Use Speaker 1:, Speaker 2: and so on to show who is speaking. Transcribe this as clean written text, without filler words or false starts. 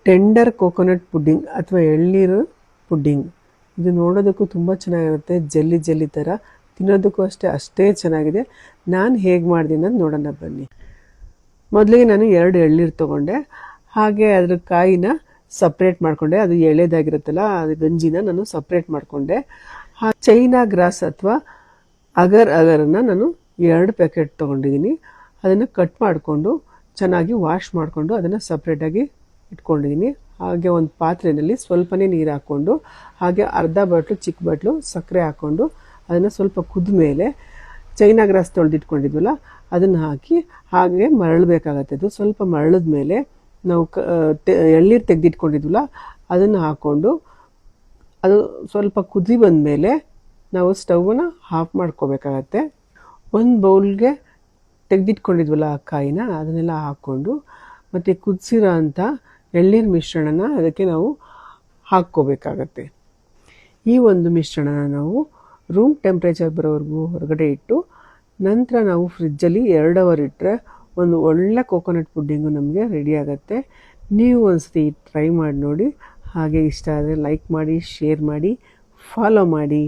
Speaker 1: Tender coconut pudding ಅಥವಾ ಎಳ್ನೀರು pudding. ಇದು ನೋಡೋದಕ್ಕೂ ತುಂಬ ಚೆನ್ನಾಗಿರುತ್ತೆ, ಜೆಲ್ಲಿ ಜೆಲ್ಲಿ ಥರ. ತಿನ್ನೋದಕ್ಕೂ ಅಷ್ಟೇ ಚೆನ್ನಾಗಿದೆ. ನಾನು ಹೇಗೆ ಮಾಡಿದ್ದೀನಿ ಅಂತ ನೋಡೋಣ ಬನ್ನಿ. ಮೊದಲಿಗೆ ನಾನು 2 ಎಳ್ನೀರು ತೊಗೊಂಡೆ. ಹಾಗೆ ಅದ್ರ ಕಾಯಿನ ಸಪ್ರೇಟ್ ಮಾಡಿಕೊಂಡೆ. ಅದು ಎಳೆದಾಗಿರುತ್ತಲ್ಲ, ಅದು ಗಂಜಿನ ನಾನು ಸಪ್ರೇಟ್ ಮಾಡಿಕೊಂಡೆ. ಚೈನಾ ಗ್ರಾಸ್ ಅಥವಾ ಅಗರನ್ನು ನಾನು 2 ಪ್ಯಾಕೆಟ್ ತೊಗೊಂಡಿದ್ದೀನಿ. ಅದನ್ನು ಕಟ್ ಮಾಡಿಕೊಂಡು ಚೆನ್ನಾಗಿ ವಾಶ್ ಮಾಡಿಕೊಂಡು ಅದನ್ನು ಸಪ್ರೇಟಾಗಿ ಇಟ್ಕೊಂಡಿದ್ದೀನಿ. ಹಾಗೆ ಒಂದು ಪಾತ್ರೆಯಲ್ಲಿ ಸ್ವಲ್ಪನೇ ನೀರು ಹಾಕ್ಕೊಂಡು, ಹಾಗೆ ಅರ್ಧ ಬಾಟ್ಲು ಚಿಕ್ಕ ಬಾಟ್ಲು ಸಕ್ಕರೆ ಹಾಕ್ಕೊಂಡು ಅದನ್ನು ಸ್ವಲ್ಪ ಕುದ್ದ ಮೇಲೆ ಚೈನಾ ಗ್ರಾಸ್ ತೊಳೆದಿಟ್ಕೊಂಡಿದ್ವಲ್ಲ ಅದನ್ನು ಹಾಕಿ ಹಾಗೆ ಮರಳಬೇಕಾಗತ್ತೆ. ಅದು ಸ್ವಲ್ಪ ಮರಳಿದ ಮೇಲೆ ನಾವು ಎಳ್ನೀರು ತೆಗೆದಿಟ್ಕೊಂಡಿದ್ವಲ್ಲ ಅದನ್ನು ಹಾಕ್ಕೊಂಡು ಅದು ಸ್ವಲ್ಪ ಕುದಿ ಬಂದಮೇಲೆ ನಾವು ಸ್ಟವನ್ನು ಆಫ್ ಮಾಡ್ಕೋಬೇಕಾಗತ್ತೆ. ಒಂದು ಬೌಲ್ಗೆ ತೆಗೆದಿಟ್ಕೊಂಡಿದ್ವಲ್ಲ ಆ ಕಾಯಿನ ಅದನ್ನೆಲ್ಲ ಹಾಕ್ಕೊಂಡು ಮತ್ತು ಕುದಿಸಿರೋ ಅಂಥ ಎಳ್ನೀರು ಮಿಶ್ರಣನ ಅದಕ್ಕೆ ನಾವು ಹಾಕ್ಕೋಬೇಕಾಗತ್ತೆ. ಈ ಒಂದು ಮಿಶ್ರಣನ ನಾವು ರೂಮ್ ಟೆಂಪ್ರೇಚರ್ ಬರೋವರೆಗೂ ಹೊರಗಡೆ ಇಟ್ಟು ನಂತರ ನಾವು ಫ್ರಿಜ್ಜಲ್ಲಿ 2 ಅವರ್ ಇಟ್ಟರೆ ಒಂದು ಒಳ್ಳೆ ಕೋಕೋನಟ್ ಪುಡ್ಡಿಂಗು ನಮಗೆ ರೆಡಿ ಆಗುತ್ತೆ. ನೀವು ಒಂದ್ಸತಿ ಟ್ರೈ ಮಾಡಿ ನೋಡಿ. ಹಾಗೆ ಇಷ್ಟ ಆದರೆ ಲೈಕ್ ಮಾಡಿ, ಶೇರ್ ಮಾಡಿ, ಫಾಲೋ ಮಾಡಿ.